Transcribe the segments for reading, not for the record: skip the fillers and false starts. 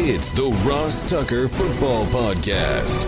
It's the Ross Tucker Football Podcast.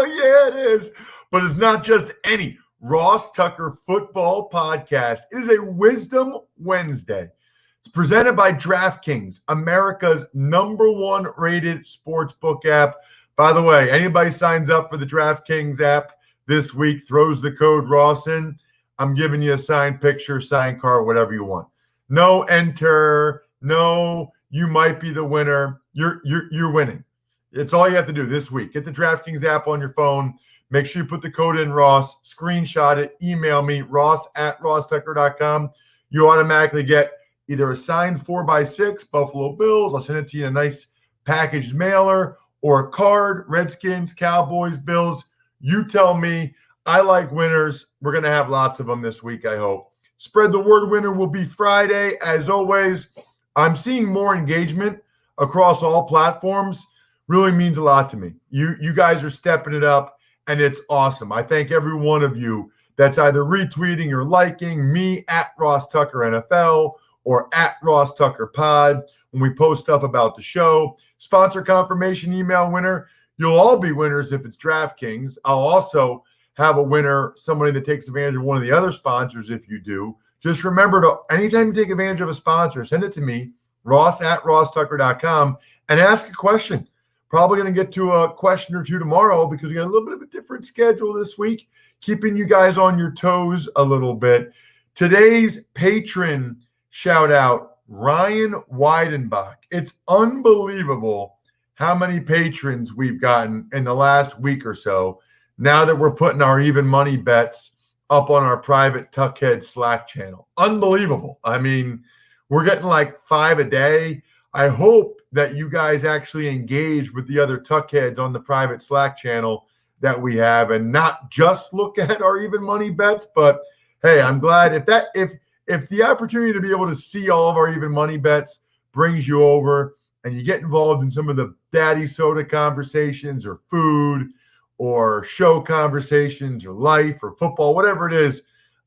Yeah, it is. But it's not just any Ross Tucker Football Podcast. It is a Wisdom Wednesday. It's presented by DraftKings, America's #1 rated sportsbook app. By the way, anybody signs up for the DraftKings app this week, throws the code Ross in, I'm giving you a signed picture, signed card, whatever you want. No enter, no you might be the winner. You're winning. It's all you have to do this week. Get the DraftKings app on your phone. Make sure you put the code in Ross, screenshot it, email me, ross@rosstucker.com. You automatically get either a signed 4x6 Buffalo Bills. I'll send it to you in a nice packaged mailer, or a card, Redskins, Cowboys, Bills. You tell me. I like winners. We're going to have lots of them this week, I hope. Spread the word winner will be Friday. As always, I'm seeing more engagement across all platforms. Really means a lot to me. You guys are stepping it up, and it's awesome. I thank every one of you that's either retweeting or liking me at Ross Tucker NFL or at RossTuckerPod when we post stuff about the show. Sponsor confirmation email winner. You'll all be winners if it's DraftKings. I'll also have a winner, somebody that takes advantage of one of the other sponsors if you do. Just remember to, anytime you take advantage of a sponsor, send it to me, ross@rosstucker.com, and ask a question. Probably going to get to a question or two tomorrow because we got a little bit of a different schedule this week, keeping you guys on your toes a little bit. Today's patron shout out, Ryan Weidenbach. It's unbelievable how many patrons we've gotten in the last week or so now that we're putting our even money bets up on our private Tuckhead Slack channel. Unbelievable. I mean, we're getting like 5 a day. I hope that you guys actually engage with the other Tuckheads on the private Slack channel that we have and not just look at our even money bets. But hey, I'm glad if the opportunity to be able to see all of our even money bets brings you over and you get involved in some of the daddy soda conversations or food or show conversations or life or football, whatever it is,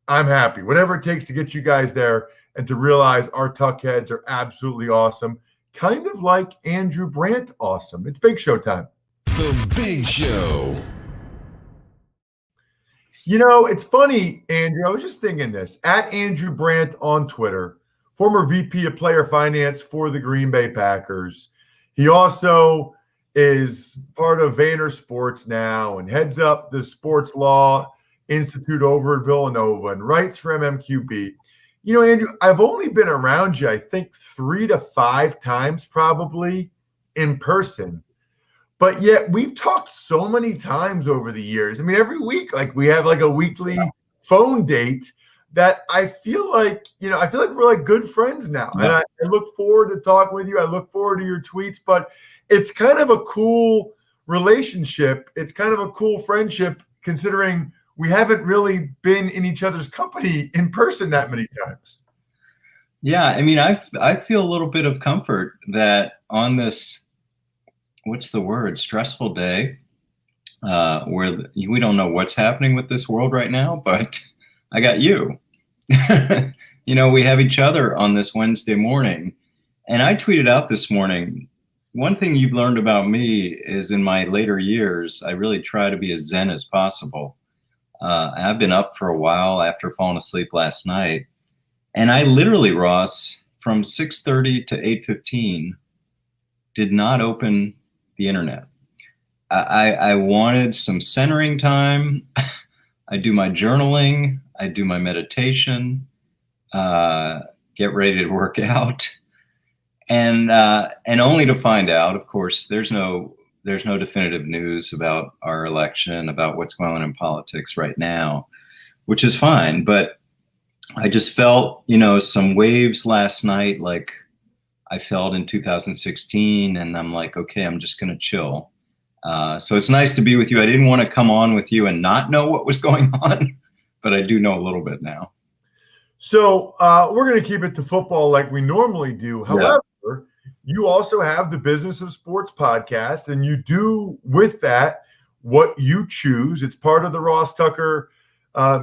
I'm happy. Whatever it takes to get you guys there and to realize our Tuckheads are absolutely awesome. Kind of like Andrew Brandt awesome. It's Big Show time. The Big Show. You know, it's funny, Andrew. I was just thinking this. At Andrew Brandt on Twitter, former VP of Player Finance for the Green Bay Packers. He also is part of Vayner Sports now and heads up the Sports Law Institute over at Villanova and writes for MMQB. You know, Andrew, I've only been around you, I think, 3 to 5 times probably in person. But yet we've talked so many times over the years. I mean, every week, like we have like a weekly phone date that I feel like we're like good friends now. Yeah. And I look forward to talking with you. I look forward to your tweets, but it's kind of a cool relationship. It's kind of a cool friendship considering we haven't really been in each other's company in person that many times. Yeah, I mean, I feel a little bit of comfort that on this, what's the word, stressful day, where we don't know what's happening with this world right now, but I got you. You know, we have each other on this Wednesday morning. And I tweeted out this morning, one thing you've learned about me is in my later years, I really try to be as zen as possible. I've been up for a while after falling asleep last night. And I literally, Ross, from 6:30 to 8:15, did not open the internet. I wanted some centering time. I do my journaling. I do my meditation, get ready to work out. And only to find out, of course, there's no definitive news about our election, about what's going on in politics right now, which is fine. But I just felt, some waves last night, like I felt in 2016, and I'm like, okay, I'm just going to chill. So it's nice to be with you. I didn't want to come on with you and not know what was going on, but I do know a little bit now. So we're going to keep it to football like we normally do. However, you also have the Business of Sports podcast, and you do with that what you choose. It's part of the Ross Tucker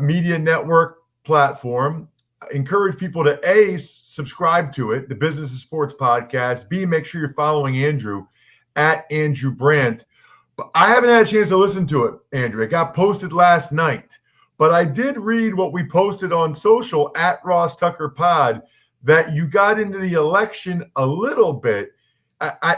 Media Network platform. encourage people to A, subscribe to it, the Business of Sports podcast. B, make sure you're following Andrew at Andrew Brandt. But I haven't had a chance to listen to it, Andrew. It got posted last night. But I did read what we posted on social at RossTuckerPod, that you got into the election a little bit.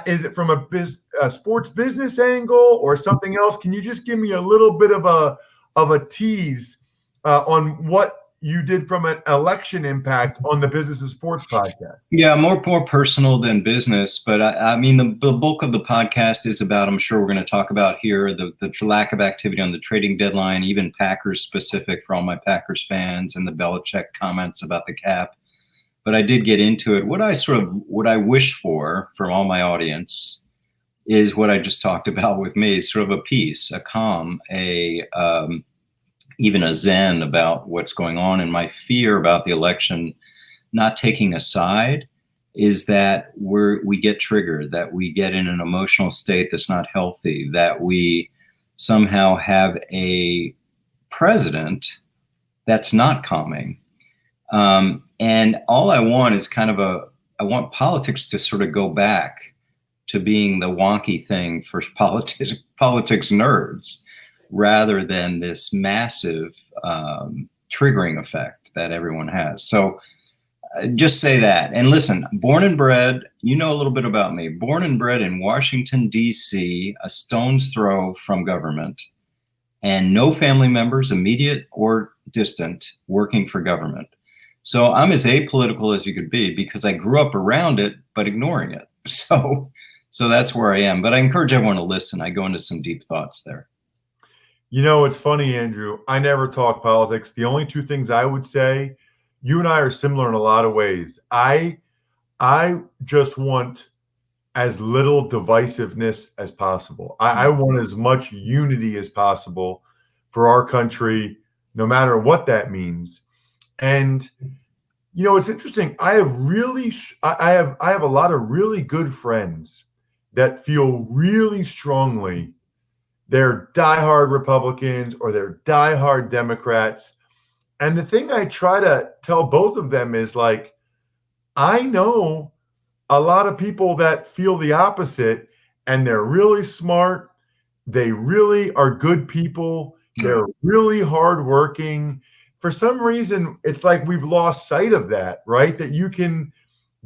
Is it from a sports business angle or something else? Can you just give me a little bit of a tease on what you did from an election impact on the Business of Sports podcast? Yeah, more personal than business, but I mean, the bulk of the podcast is about, I'm sure we're going to talk about here, the lack of activity on the trading deadline, even Packers specific for all my Packers fans, and the Belichick comments about the cap. But I did get into it. What I wish for from all my audience is what I just talked about with me, sort of a peace, a calm, even a zen about what's going on. And my fear about the election not taking a side is that we get triggered, that we get in an emotional state that's not healthy, that we somehow have a president that's not calming. And all I want is I want politics to sort of go back to being the wonky thing for politics nerds, rather than this massive triggering effect that everyone has. So just say that. And listen, born and bred, you know a little bit about me, born and bred in Washington, D.C., a stone's throw from government, and no family members, immediate or distant, working for government. So I'm as apolitical as you could be because I grew up around it, but ignoring it. So that's where I am. But I encourage everyone to listen. I go into some deep thoughts there. You know, it's funny, Andrew. I never talk politics. The only two things I would say, you and I are similar in a lot of ways. I just want as little divisiveness as possible. I want as much unity as possible for our country, no matter what that means. And you know, it's interesting. I have a lot of really good friends that feel really strongly they're diehard Republicans or they're diehard Democrats. And the thing I try to tell both of them is, like, I know a lot of people that feel the opposite, and they're really smart. They really are good people. They're really hardworking. For some reason, it's like we've lost sight of that, right? That you can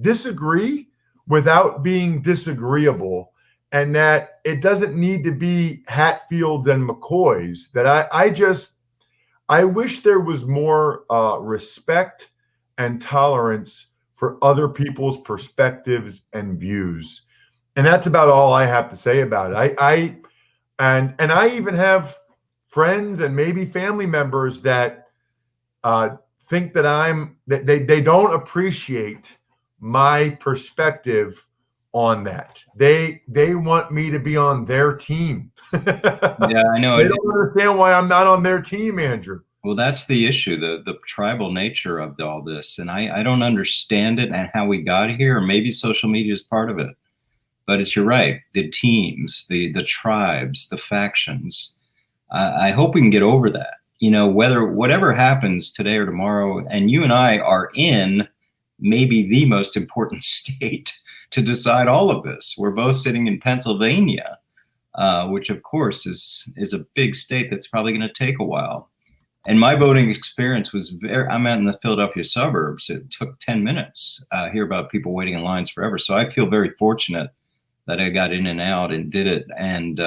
disagree without being disagreeable, and that it doesn't need to be Hatfields and McCoys. That I wish there was more respect and tolerance for other people's perspectives and views. And that's about all I have to say about it. I even have friends and maybe family members that think that they don't appreciate my perspective on that. They want me to be on their team. Yeah, I know. They don't understand why I'm not on their team, Andrew. Well, that's the issue, the tribal nature of all this. And I don't understand it and how we got here, or maybe social media is part of it. But you're right, the teams, the tribes, the factions. I hope we can get over that. You know, whatever happens today or tomorrow, and you and I are in maybe the most important state to decide all of this. We're both sitting in Pennsylvania, which of course is a big state that's probably going to take a while. And my voting experience was I'm out in the Philadelphia suburbs. It took 10 minutes. I hear about people waiting in lines forever. So I feel very fortunate that I got in and out and did it. And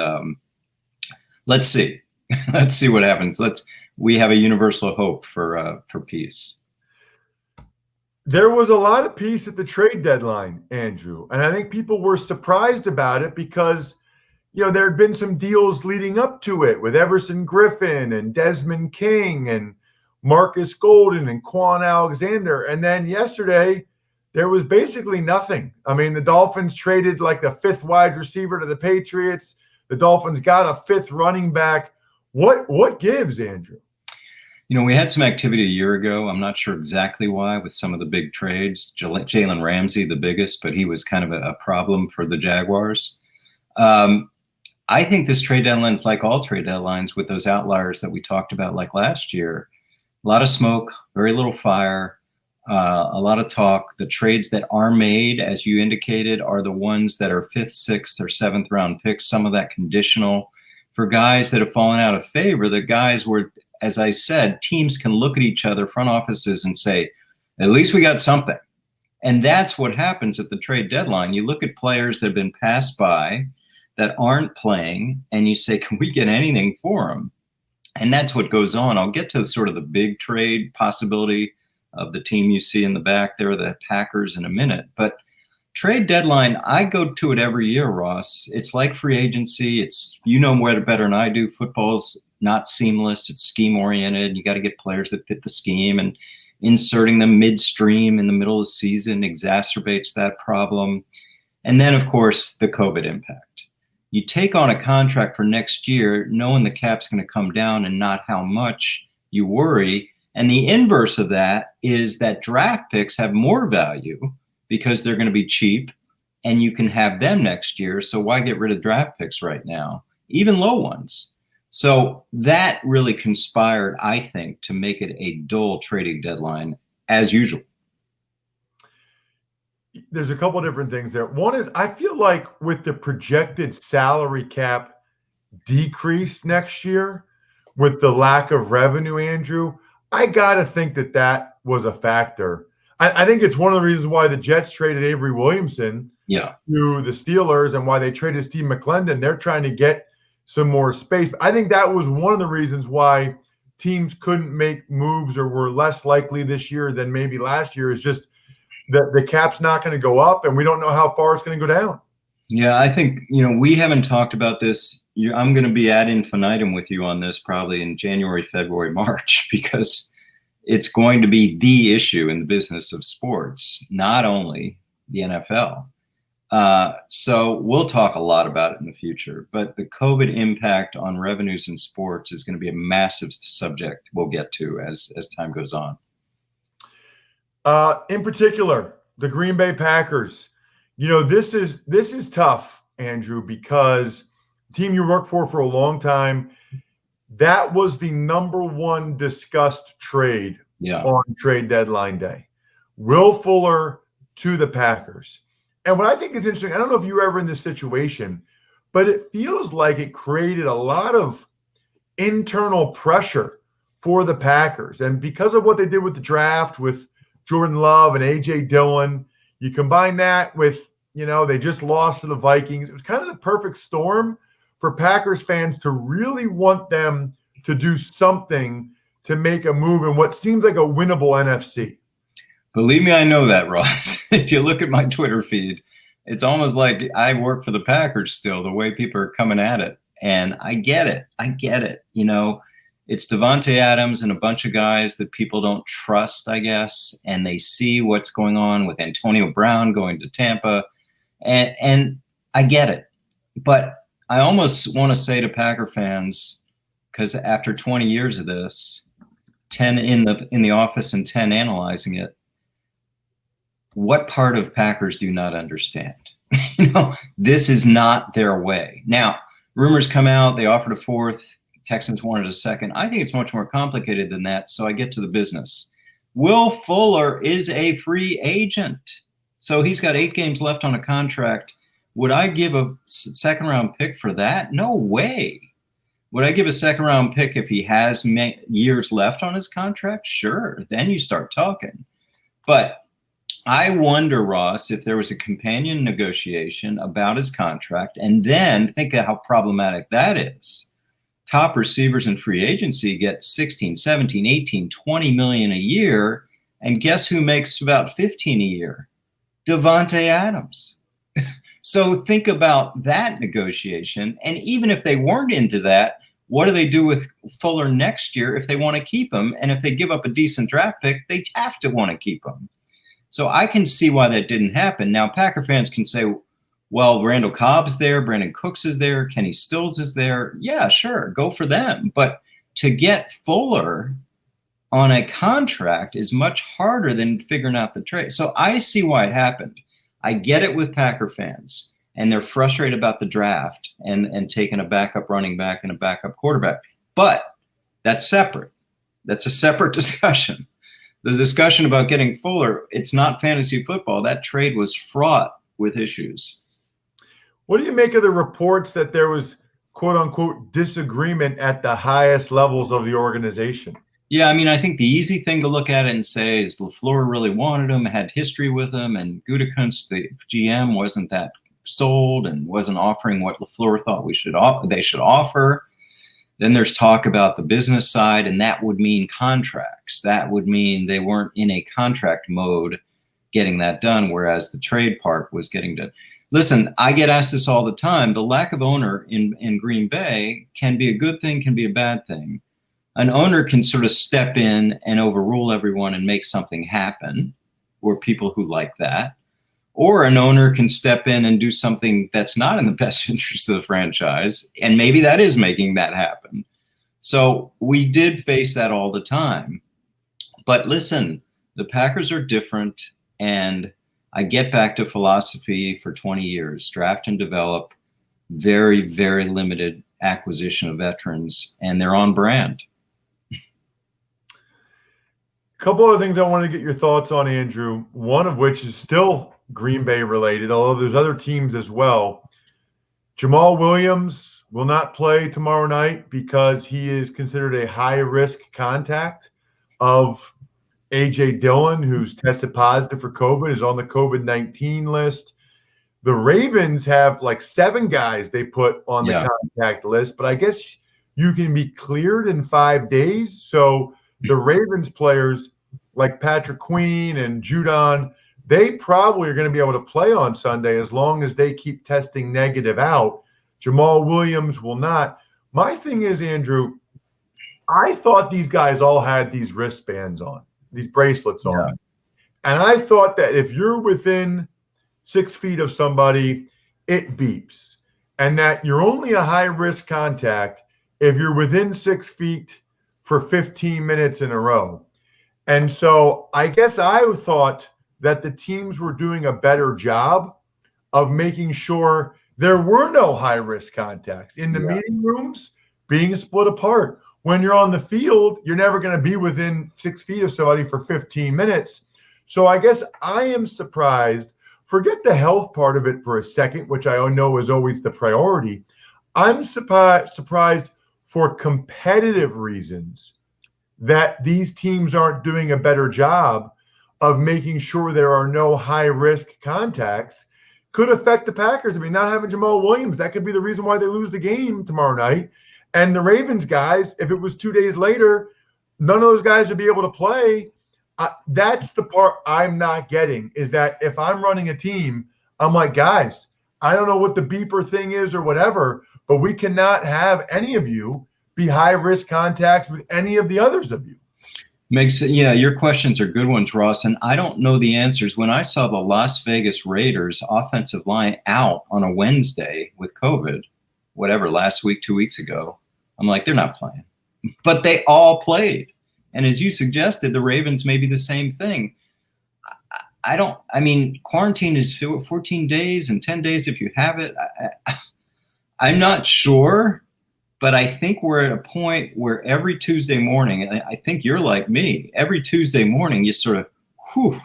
let's see. Let's see what happens. We have a universal hope for peace. There was a lot of peace at the trade deadline, Andrew. And I think people were surprised about it because, you know, there had been some deals leading up to it with Everson Griffin and Desmond King and Marcus Golden and Quan Alexander. And then yesterday, there was basically nothing. I mean, the Dolphins traded like the fifth wide receiver to the Patriots. The Dolphins got a fifth running back. What gives, Andrew? You know, we had some activity a year ago. I'm not sure exactly why with some of the big trades. Jalen Ramsey, the biggest, but he was kind of a problem for the Jaguars. I think this trade deadline is like all trade deadlines with those outliers that we talked about like last year. A lot of smoke, very little fire, A lot of talk. The trades that are made, as you indicated, are the ones that are 5th, 6th, or 7th round picks. Some of that conditional for guys that have fallen out of favor. The guys where, as I said, teams can look at each other, front offices, and say, at least we got something. And that's what happens at the trade deadline. You look at players that have been passed by that aren't playing, and you say, can we get anything for them? And that's what goes on. I'll get to sort of the big trade possibility of the team you see in the back there, the Packers, in a minute. But trade deadline, I go to it every year, Ross. It's like free agency. It's, you know more better than I do. Football's not seamless. It's scheme oriented. You got to get players that fit the scheme, and inserting them midstream in the middle of the season exacerbates that problem. And then, of course, the COVID impact. You take on a contract for next year, knowing the cap's going to come down and not how much, you worry. And the inverse of that is that draft picks have more value because they're going to be cheap and you can have them next year. So why get rid of draft picks right now, even low ones? So that really conspired, I think, to make it a dull trading deadline as usual. There's a couple of different things there. One is, I feel like with the projected salary cap decrease next year, with the lack of revenue, Andrew, I got to think that that was a factor. I think it's one of the reasons why the Jets traded Avery Williamson to the Steelers and why they traded Steve McClendon. They're trying to get some more space. I think that was one of the reasons why teams couldn't make moves or were less likely this year than maybe last year, is just that the cap's not going to go up and we don't know how far it's going to go down. Yeah, I think, we haven't talked about this. I'm going to be ad infinitum with you on this probably in January, February, March, because it's going to be the issue in the business of sports, not only the NFL. So we'll talk a lot about it in the future, but the COVID impact on revenues in sports is going to be a massive subject we'll get to as time goes on. In particular, the Green Bay Packers. This is tough, Andrew, because the team you worked for a long time, that was the number one discussed trade on trade deadline day. Will Fuller to the Packers. And what I think is interesting, I don't know if you were ever in this situation, but it feels like it created a lot of internal pressure for the Packers. And because of what they did with the draft with Jordan Love and A.J. Dillon, you combine that with, they just lost to the Vikings. It was kind of the perfect storm for Packers fans to really want them to do something to make a move in what seems like a winnable NFC. Believe me, I know that, Ross. If you look at my Twitter feed, it's almost like I work for the Packers still, the way people are coming at it. And I get it. It's Davante Adams and a bunch of guys that people don't trust, I guess, and they see what's going on with Antonio Brown going to Tampa, and I get it. But I almost want to say to Packer fans, because after 20 years of this, 10 in the office and 10 analyzing it, what part of Packers do not understand? This is not their way. Now, rumors come out, they offered a fourth. Texans wanted a second. I think it's much more complicated than that, so I get to the business. Will Fuller is a free agent, so he's got 8 games left on a contract. Would I give a second-round pick for that? No way. Would I give a second-round pick if he has years left on his contract? Sure, then you start talking. But I wonder, Ross, if there was a companion negotiation about his contract, and then think of how problematic that is. Top receivers in free agency get 16, 17, 18, 20 million a year. And guess who makes about 15 a year? Davante Adams. So think about that negotiation. And even if they weren't into that, what do they do with Fuller next year if they want to keep him? And if they give up a decent draft pick, they have to want to keep him. So I can see why that didn't happen. Now, Packer fans can say, well, Randall Cobb's there, Brandon Cooks is there, Kenny Stills is there. Yeah, sure, go for them. But to get Fuller on a contract is much harder than figuring out the trade. So I see why it happened. I get it with Packer fans, and they're frustrated about the draft and taking a backup running back and a backup quarterback. But that's separate. That's a separate discussion. the discussion about getting Fuller, it's not fantasy football. That trade was fraught with issues. What do you make of the reports that there was, quote unquote, disagreement at the highest levels of the organization? Yeah, I mean, I think the easy thing to look at it and say is LaFleur really wanted him, had history with him, and Gutekunst, the GM, wasn't that sold and wasn't offering what LaFleur thought they should offer. Then there's talk about the business side, and that would mean contracts. That would mean they weren't in a contract mode getting that done, whereas the trade part was getting done. Listen, I get asked this all the time. The lack of owner in Green Bay can be a good thing, can be a bad thing. An owner can sort of step in and overrule everyone and make something happen, or people who like that. Or an owner can step in and do something that's not in the best interest of the franchise, and maybe that is making that happen. So we did face that all the time. But listen, the Packers are different, and I get back to philosophy for 20 years, draft and develop, very, very limited acquisition of veterans, and they're on brand. A couple of things I want to get your thoughts on, Andrew, one of which is still Green Bay related, although there's other teams as well. Jamal Williams will not play tomorrow night because he is considered a high-risk contact of A.J. Dillon, who's tested positive for COVID, is on the COVID-19 list. The Ravens have like 7 guys they put on the contact list, but I guess you can be cleared in 5 days. So the Ravens players like Patrick Queen and Judon, they probably are going to be able to play on Sunday as long as they keep testing negative out. Jamal Williams will not. My thing is, Andrew, I thought these guys all had these wristbands on, these bracelets on. And I thought that if you're within 6 feet of somebody, it beeps. And that you're only a high-risk contact if you're within 6 feet for 15 minutes in a row. And so I guess I thought that the teams were doing a better job of making sure there were no high-risk contacts in the meeting rooms, being split apart. When you're on the field, you're never going to be within 6 feet of somebody for 15 minutes. So I guess I am surprised. Forget the health part of it for a second, which I know is always the priority. I'm surprised for competitive reasons that these teams aren't doing a better job of making sure there are no high-risk contacts. Could affect the Packers. I mean, not having Jamal Williams, that could be the reason why they lose the game tomorrow night. And the Ravens guys, if it was 2 days later, none of those guys would be able to play. That's the part I'm not getting, is that if I'm running a team, I'm like, guys, I don't know what the beeper thing is or whatever, but we cannot have any of you be high-risk contacts with any of the others of you. Your questions are good ones, Ross, and I don't know the answers. When I saw the Las Vegas Raiders offensive line out on a Wednesday with COVID, whatever, last week, 2 weeks ago, I'm like, they're not playing. But they all played. And as you suggested, the Ravens may be the same thing. I mean, quarantine is 14 days and 10 days if you have it. I'm not sure. But I think we're at a point where every Tuesday morning, I think you're like me, every Tuesday morning, you sort of,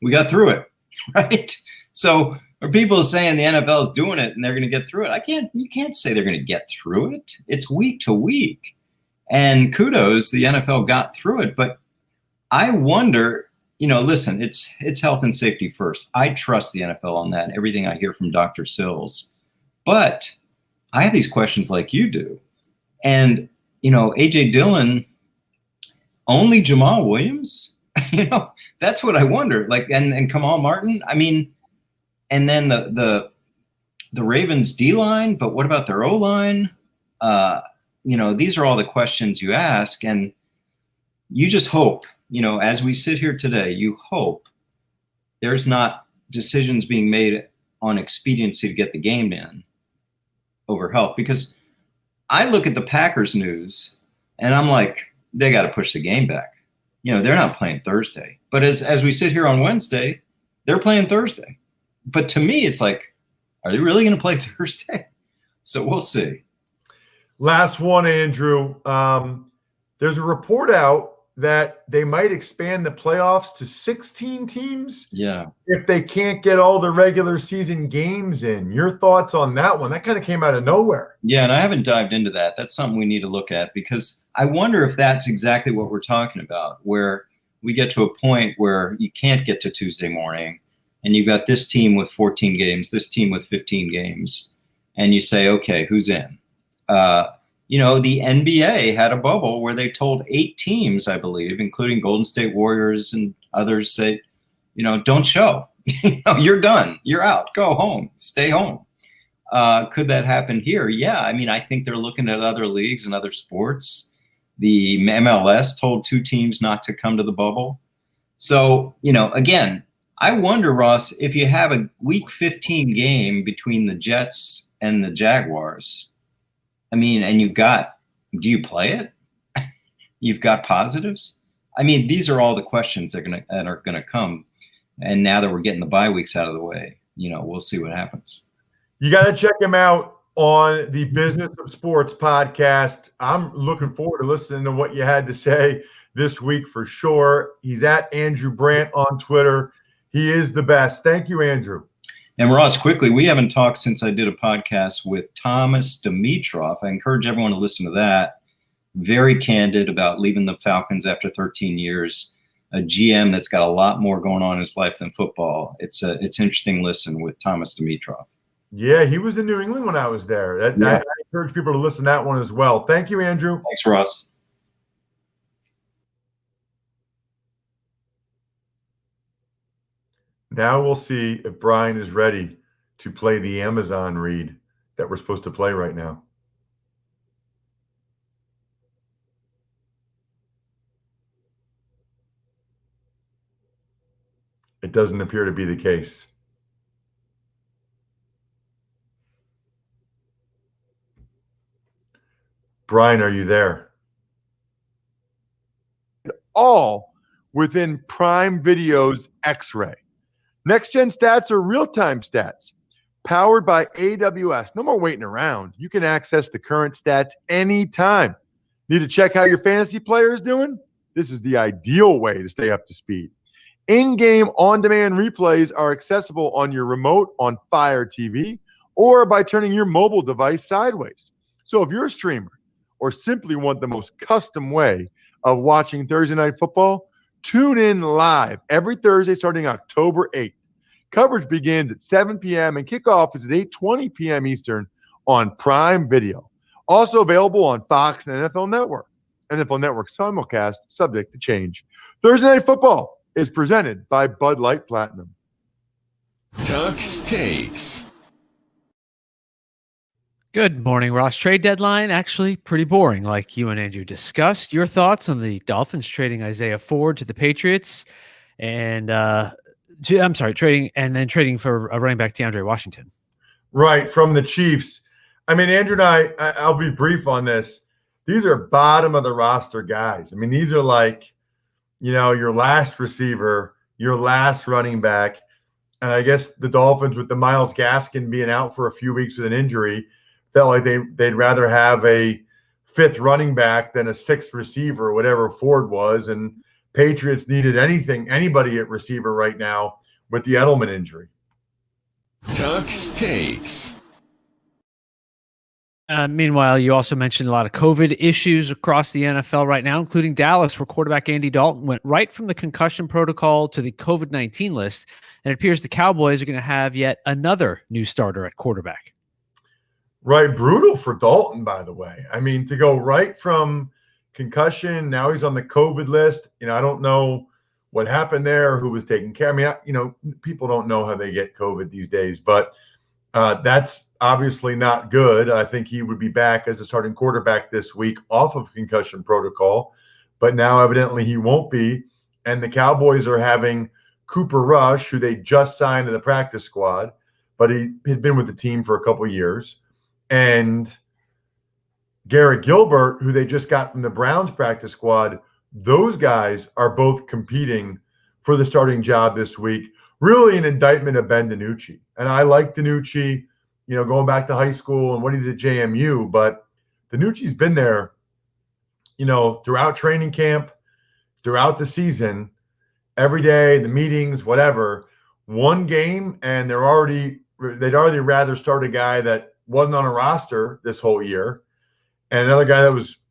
we got through it, right? So are people saying the NFL is doing it and they're going to get through it? You can't say they're going to get through it. It's week to week. And kudos, the NFL got through it. But I wonder, listen, it's health and safety first. I trust the NFL on that, everything I hear from Dr. Sills. But I have these questions like you do. And, A.J. Dillon, only Jamal Williams? That's what I wonder. Like, and Kamal Martin, I mean, and then the Ravens D-line, but what about their O-line? These are all the questions you ask. And you just hope, as we sit here today, you hope there's not decisions being made on expediency to get the game in over health. Because I look at the Packers news and I'm like, they got to push the game back. They're not playing Thursday. But as we sit here on Wednesday, they're playing Thursday. But to me, it's like, are they really going to play Thursday? So we'll see. Last one, Andrew. There's a report out that they might expand the playoffs to 16 teams. Yeah. If they can't get all the regular season games in. Your thoughts on that one? That kind of came out of nowhere. Yeah, and I haven't dived into that. That's something we need to look at, because I wonder if that's exactly what we're talking about, where we get to a point where you can't get to Tuesday morning and you've got this team with 14 games, this team with 15 games, and you say, okay, who's in? The NBA had a bubble where they told 8 teams, I believe, including Golden State Warriors and others, say, don't show. You're done. You're out. Go home. Stay home. Could that happen here? Yeah. I mean, I think they're looking at other leagues and other sports. The MLS told 2 teams not to come to the bubble. So, again, I wonder, Ross, if you have a week 15 game between the Jets and the Jaguars, and do you play it? You've got positives. I mean, these are all the questions that are gonna come. And now that we're getting the bye weeks out of the way, we'll see what happens. You got to check him out on the Business of Sports podcast. I'm looking forward to listening to what you had to say this week for sure. He's at Andrew Brandt on Twitter. He is the best. Thank you, Andrew. And Ross, quickly, we haven't talked since I did a podcast with Thomas Dimitroff. I encourage everyone to listen to that. Very candid about leaving the Falcons after 13 years. A GM that's got a lot more going on in his life than football. It's interesting listen with Thomas Dimitroff. Yeah, he was in New England when I was there. I encourage people to listen to that one as well. Thank you, Andrew. Thanks, Ross. Now we'll see if Brian is ready to play the Amazon read that we're supposed to play right now. It doesn't appear to be the case. Brian, are you there? All within Prime Video's X-Ray. Next-gen stats are real-time stats, powered by AWS. No more waiting around. You can access the current stats anytime. Need to check how your fantasy player is doing? This is the ideal way to stay up to speed. In-game on-demand replays are accessible on your remote on Fire TV or by turning your mobile device sideways. So if you're a streamer or simply want the most custom way of watching Thursday Night Football, tune in live every Thursday starting October 8th. Coverage begins at 7 p.m. and kickoff is at 8:20 p.m. Eastern on Prime Video. Also available on Fox and NFL Network. NFL Network simulcast subject to change. Thursday Night Football is presented by Bud Light Platinum. Tuck's Takes. Good morning, Ross. Trade deadline, actually pretty boring, like you and Andrew discussed. Your thoughts on the Dolphins trading Isaiah Ford to the Patriots and trading for a running back, DeAndre Washington. Right, from the Chiefs. I mean, Andrew and I'll be brief on this. These are bottom of the roster guys. I mean, these are like, your last receiver, your last running back. And I guess the Dolphins, with the Myles Gaskin being out for a few weeks with an injury, felt like they'd rather have a 5th running back than a 6th receiver, whatever Ford was. And Patriots needed anybody at receiver right now with the Edelman injury. Tuck's Takes. Meanwhile, you also mentioned a lot of COVID issues across the NFL right now, including Dallas, where quarterback Andy Dalton went right from the concussion protocol to the COVID-19 list. And it appears the Cowboys are going to have yet another new starter at quarterback. Right. Brutal for Dalton, by the way. I mean, to go right from concussion, now he's on the COVID list. I don't know what happened there, who was taking care. I mean, people don't know how they get COVID these days, but that's obviously not good. I think he would be back as a starting quarterback this week off of concussion protocol, but now evidently he won't be. And the Cowboys are having Cooper Rush, who they just signed to the practice squad, but he had been with the team for a couple of years, and Garrett Gilbert, who they just got from the Browns practice squad. Those guys are both competing for the starting job this week. Really an indictment of Ben DiNucci. And I like DiNucci, going back to high school and what he did at JMU, but DiNucci's been there, throughout training camp. throughout the season, every day, the meetings, whatever, one game, and they'd already rather start a guy that wasn't on a roster this whole year, and another guy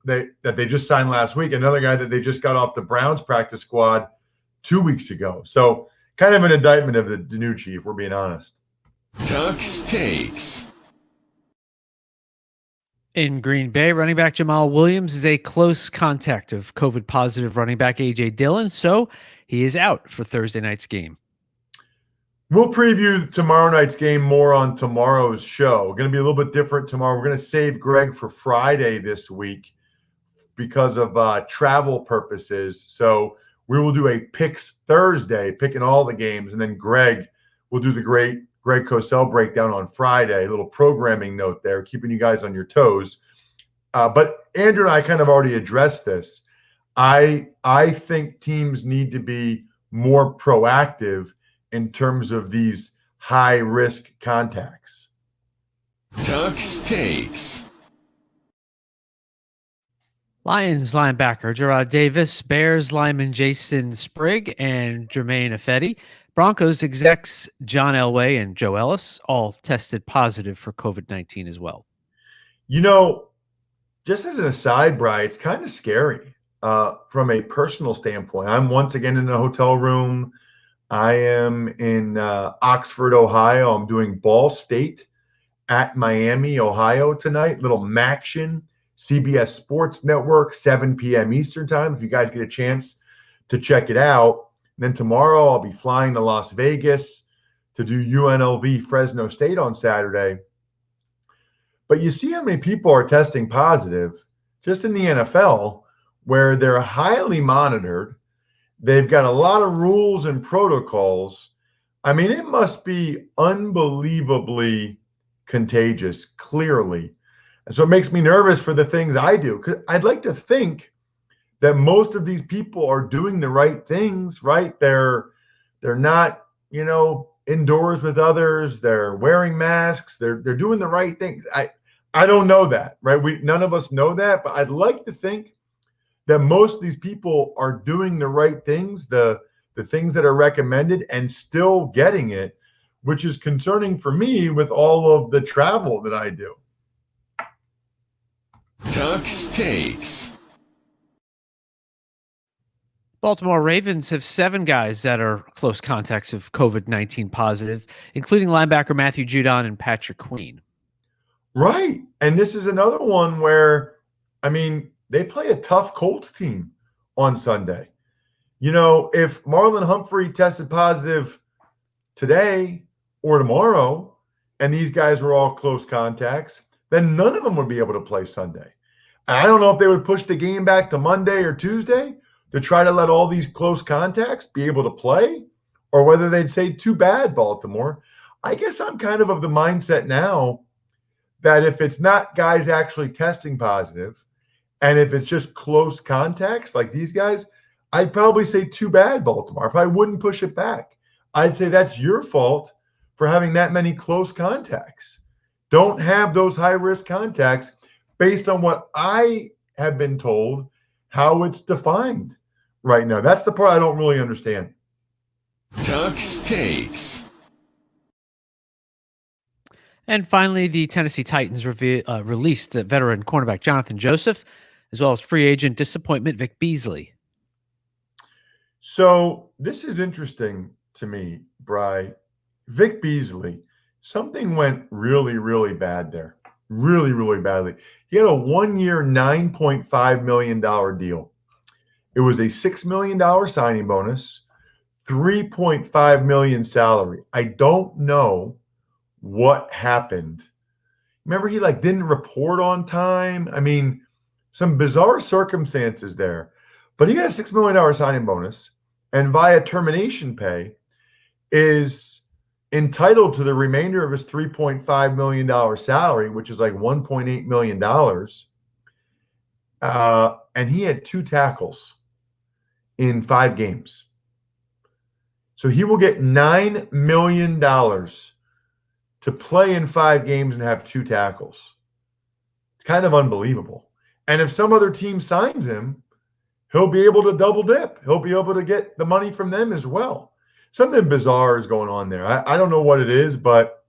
that they just signed last week, another guy that they just got off the Browns practice squad 2 weeks ago. So kind of an indictment of the new chief, we're being honest. Tuck's Takes. In Green Bay, running back Jamal Williams is a close contact of COVID-positive running back A.J. Dillon, so he is out for Thursday night's game. We'll preview tomorrow night's game more on tomorrow's show. Going to be a little bit different tomorrow. We're going to save Greg for Friday this week because of travel purposes. So we will do a Picks Thursday, picking all the games, and then Greg will do the great Greg Cosell breakdown on Friday. A little programming note there, keeping you guys on your toes. But Andrew and I kind of already addressed this. I think teams need to be more proactive in terms of these high-risk contacts. Tuck's Takes. Lions linebacker Gerard Davis, Bears lineman Jason Sprigg, and Jermaine Ifedi. Broncos execs John Elway and Joe Ellis all tested positive for COVID-19 as well. You know, just as an aside, Bri, it's kind of scary from a personal standpoint. I'm once again in a hotel room. I am in Oxford, Ohio. I'm doing Ball State at Miami, Ohio tonight. Little Maction, CBS Sports Network, 7 p.m. Eastern time. If you guys get a chance to check it out. And then tomorrow I'll be flying to Las Vegas to do UNLV Fresno State on Saturday. But you see how many people are testing positive just in the NFL, where they're highly monitored. They've got a lot of rules and protocols. I mean, it must be unbelievably contagious, clearly. And so it makes me nervous for the things I do, because I'd like to think that most of these people are doing the right things, right? They're not, indoors with others. They're wearing masks. They're doing the right things. I don't know that, right? None of us know that, but I'd like to think that most of these people are doing the right things, the things that are recommended, and still getting it, which is concerning for me with all of the travel that I do. Tuck's Takes. Baltimore Ravens have 7 guys that are close contacts of COVID-19 positive, including linebacker Matthew Judon and Patrick Queen. Right. And this is another one where, they play a tough Colts team on Sunday. If Marlon Humphrey tested positive today or tomorrow, and these guys were all close contacts, then none of them would be able to play Sunday. And I don't know if they would push the game back to Monday or Tuesday to try to let all these close contacts be able to play, or whether they'd say, too bad, Baltimore. I guess I'm kind of the mindset now that if it's not guys actually testing positive, and if it's just close contacts like these guys, I'd probably say, too bad, Baltimore. I probably wouldn't push it back. I'd say that's your fault for having that many close contacts. Don't have those high-risk contacts based on what I have been told, how it's defined right now. That's the part I don't really understand. Tuck's Takes. And finally, the Tennessee Titans released veteran cornerback Jonathan Joseph, as well as free agent disappointment Vic Beasley. So this is interesting to me, Bri. Vic Beasley, something went really, really bad there. Really, really badly. He had a 1-year, $9.5 million deal. It was a $6 million signing bonus, $3.5 million salary. I don't know what happened. Remember, he didn't report on time. Some bizarre circumstances there. But he got a $6 million signing bonus, and via termination pay is entitled to the remainder of his $3.5 million salary, which is $1.8 million. And he had 2 tackles in 5 games. So he will get $9 million to play in 5 games and have 2 tackles. It's kind of unbelievable. And if some other team signs him, he'll be able to double dip. He'll be able to get the money from them as well. Something bizarre is going on there. I don't know what it is, but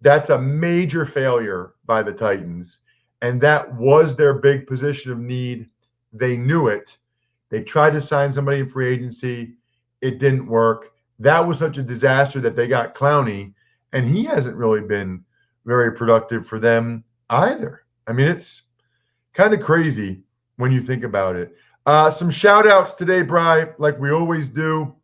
that's a major failure by the Titans. And that was their big position of need. They knew it. They tried to sign somebody in free agency. It didn't work. That was such a disaster that they got Clowney, and he hasn't really been very productive for them either. I mean, it's kind of crazy when you think about it. Some shout outs today, Bri, like we always do.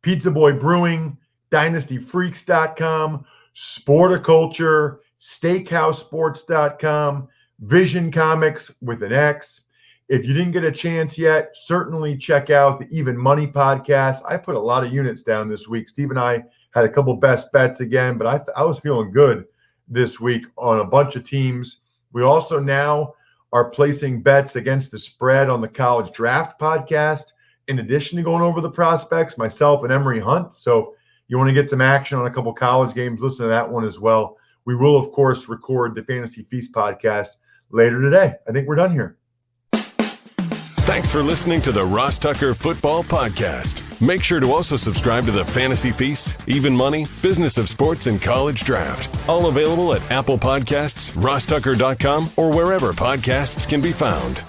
Pizza Boy Brewing, DynastyFreaks.com, Sporticulture, SteakhouseSports.com, Vision Comics with an X. If you didn't get a chance yet, certainly check out the Even Money podcast. I put a lot of units down this week. Steve and I had a couple best bets again, but I was feeling good this week on a bunch of teams. We also now are placing bets against the spread on the College Draft podcast, in addition to going over the prospects, myself and Emery Hunt. So you want to get some action on a couple college games, listen to that one as well. We will, of course, record the Fantasy Feast podcast later today. I think we're done here. Thanks for listening to the Ross Tucker Football Podcast. Make sure to also subscribe to the Fantasy Feast, Even Money, Business of Sports, and College Draft. All available at Apple Podcasts, RossTucker.com, or wherever podcasts can be found.